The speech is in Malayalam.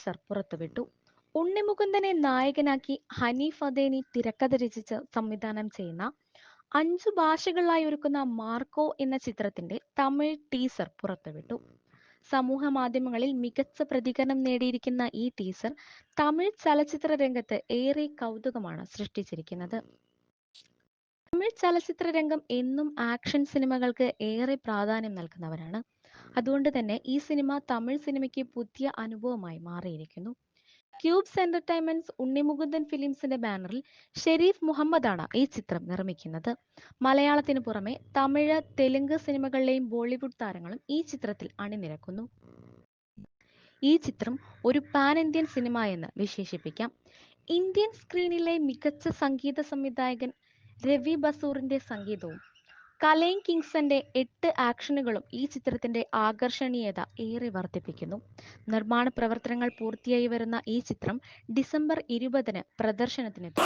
ടീസർ പുറത്തുവിട്ടു. ഉണ്ണിമുകുന്ദനെ നായകനാക്കി ഹനീഫ് അദേനി തിരക്കഥ രചിച്ച് സംവിധാനം ചെയ്യുന്ന 5 ഭാഷകളിലായി ഒരുക്കുന്ന മാർക്കോ എന്ന ചിത്രത്തിന്റെ തമിഴ് ടീസർ പുറത്തുവിട്ടു. സമൂഹ മാധ്യമങ്ങളിൽ മികച്ച പ്രതികരണം നേടിയിരിക്കുന്ന ഈ ടീസർ തമിഴ് ചലച്ചിത്ര രംഗത്ത് ഏറെ കൗതുകമാണ് സൃഷ്ടിച്ചിരിക്കുന്നത്. തമിഴ് ചലച്ചിത്ര രംഗം എന്നും ആക്ഷൻ സിനിമകൾക്ക് ഏറെ പ്രാധാന്യം നൽകുന്നവരാണ്. അതുകൊണ്ട് തന്നെ ഈ സിനിമ തമിഴ് സിനിമയ്ക്ക് പുതിയ അനുഭവമായി മാറിയിരിക്കുന്നു. ക്യൂബ്സ് എന്റർടൈൻമെന്റ്സ് ഉണ്ണിമുകുന്ദൻ ഫിലിംസിന്റെ ബാനറിൽ ഷെരീഫ് മുഹമ്മദാണ് ഈ ചിത്രം നിർമ്മിക്കുന്നത്. മലയാളത്തിനു പുറമെ തമിഴ്, തെലുങ്ക് സിനിമകളിലെയും ബോളിവുഡ് താരങ്ങളും ഈ ചിത്രത്തിൽ അണിനിരക്കുന്നു. ഈ ചിത്രം ഒരു പാൻ ഇന്ത്യൻ സിനിമ എന്ന് വിശേഷിപ്പിക്കാം. ഇന്ത്യൻ സ്ക്രീനിലെ മികച്ച സംഗീത സംവിധായകൻ രവി ബസൂറിന്റെ സംഗീതവും കലൈൻ കിങ്സന്റെ 8 ആക്ഷനുകളും ഈ ചിത്രത്തിന്റെ ആകർഷണീയത ഏറെ വർദ്ധിപ്പിക്കുന്നു. നിർമ്മാണ പ്രവർത്തനങ്ങൾ പൂർത്തിയായി വരുന്ന ഈ ചിത്രം ഡിസംബർ 20-ന് പ്രദർശനത്തിനെത്തും.